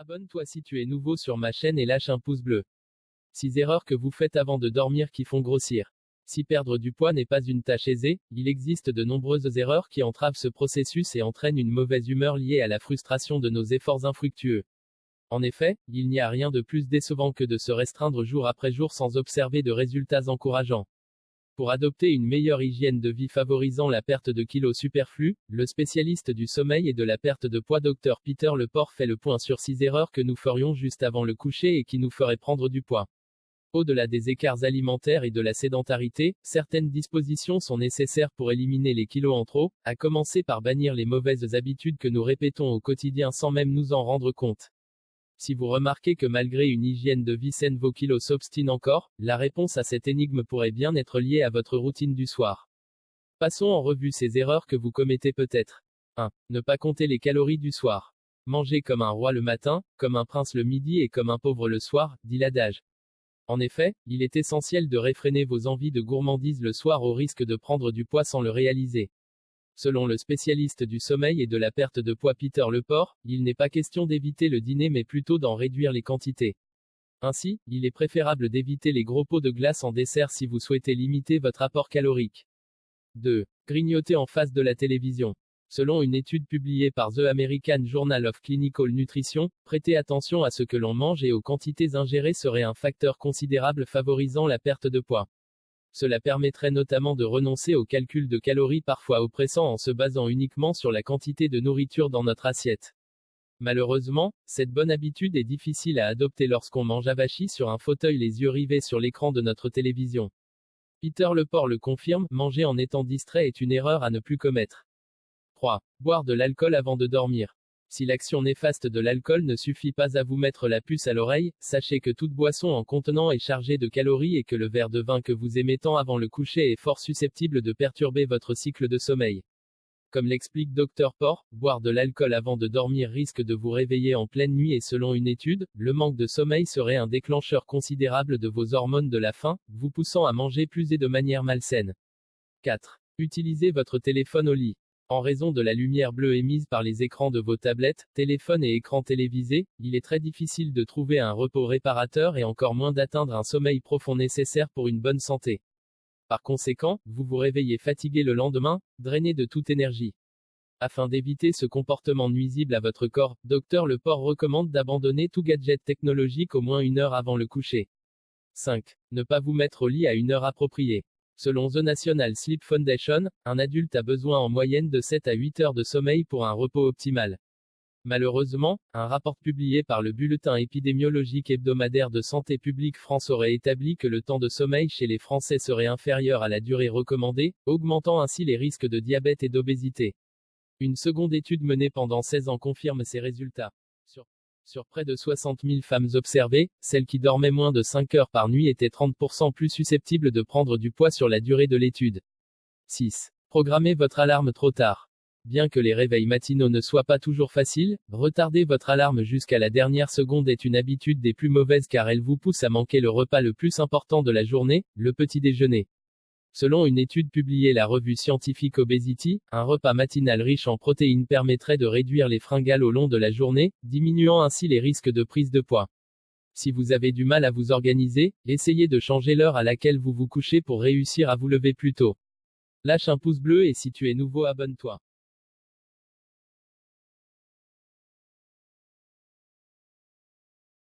Abonne-toi si tu es nouveau sur ma chaîne et lâche un pouce bleu. 6 erreurs que vous faites avant de dormir qui font grossir. Si perdre du poids n'est pas une tâche aisée, il existe de nombreuses erreurs qui entravent ce processus et entraînent une mauvaise humeur liée à la frustration de nos efforts infructueux. En effet, il n'y a rien de plus décevant que de se restreindre jour après jour sans observer de résultats encourageants. Pour adopter une meilleure hygiène de vie favorisant la perte de kilos superflus, le spécialiste du sommeil et de la perte de poids Dr Peter Leport fait le point sur 6 erreurs que nous ferions juste avant le coucher et qui nous feraient prendre du poids. Au-delà des écarts alimentaires et de la sédentarité, certaines dispositions sont nécessaires pour éliminer les kilos en trop, à commencer par bannir les mauvaises habitudes que nous répétons au quotidien sans même nous en rendre compte. Si vous remarquez que malgré une hygiène de vie saine vos kilos s'obstinent encore, la réponse à cette énigme pourrait bien être liée à votre routine du soir. Passons en revue ces erreurs que vous commettez peut-être. 1. Ne pas compter les calories du soir. Manger comme un roi le matin, comme un prince le midi et comme un pauvre le soir, dit l'adage. En effet, il est essentiel de réfréner vos envies de gourmandise le soir au risque de prendre du poids sans le réaliser. Selon le spécialiste du sommeil et de la perte de poids Peter Leport, il n'est pas question d'éviter le dîner mais plutôt d'en réduire les quantités. Ainsi, il est préférable d'éviter les gros pots de glace en dessert si vous souhaitez limiter votre apport calorique. 2. Grignoter en face de la télévision. Selon une étude publiée par The American Journal of Clinical Nutrition, prêter attention à ce que l'on mange et aux quantités ingérées serait un facteur considérable favorisant la perte de poids. Cela permettrait notamment de renoncer au calcul de calories parfois oppressant en se basant uniquement sur la quantité de nourriture dans notre assiette. Malheureusement, cette bonne habitude est difficile à adopter lorsqu'on mange avachi sur un fauteuil les yeux rivés sur l'écran de notre télévision. Peter Leport le confirme, manger en étant distrait est une erreur à ne plus commettre. 3. Boire de l'alcool avant de dormir. Si l'action néfaste de l'alcool ne suffit pas à vous mettre la puce à l'oreille, sachez que toute boisson en contenant est chargée de calories et que le verre de vin que vous aimez tant avant le coucher est fort susceptible de perturber votre cycle de sommeil. Comme l'explique Dr Port, boire de l'alcool avant de dormir risque de vous réveiller en pleine nuit et selon une étude, le manque de sommeil serait un déclencheur considérable de vos hormones de la faim, vous poussant à manger plus et de manière malsaine. 4. Utilisez votre téléphone au lit. En raison de la lumière bleue émise par les écrans de vos tablettes, téléphones et écrans télévisés, il est très difficile de trouver un repos réparateur et encore moins d'atteindre un sommeil profond nécessaire pour une bonne santé. Par conséquent, vous vous réveillez fatigué le lendemain, drainé de toute énergie. Afin d'éviter ce comportement nuisible à votre corps, Dr Leport recommande d'abandonner tout gadget technologique au moins 1 heure avant le coucher. 5. Ne pas vous mettre au lit à une heure appropriée. Selon The National Sleep Foundation, un adulte a besoin en moyenne de 7 à 8 heures de sommeil pour un repos optimal. Malheureusement, un rapport publié par le Bulletin épidémiologique hebdomadaire de Santé publique France aurait établi que le temps de sommeil chez les Français serait inférieur à la durée recommandée, augmentant ainsi les risques de diabète et d'obésité. Une seconde étude menée pendant 16 ans confirme ces résultats. Sur près de 60 000 femmes observées, celles qui dormaient moins de 5 heures par nuit étaient 30% plus susceptibles de prendre du poids sur la durée de l'étude. 6. Programmez votre alarme trop tard. Bien que les réveils matinaux ne soient pas toujours faciles, retarder votre alarme jusqu'à la dernière seconde est une habitude des plus mauvaises car elle vous pousse à manquer le repas le plus important de la journée, le petit déjeuner. Selon une étude publiée la revue scientifique Obesity, un repas matinal riche en protéines permettrait de réduire les fringales au long de la journée, diminuant ainsi les risques de prise de poids. Si vous avez du mal à vous organiser, essayez de changer l'heure à laquelle vous vous couchez pour réussir à vous lever plus tôt. Lâche un pouce bleu et si tu es nouveau abonne-toi.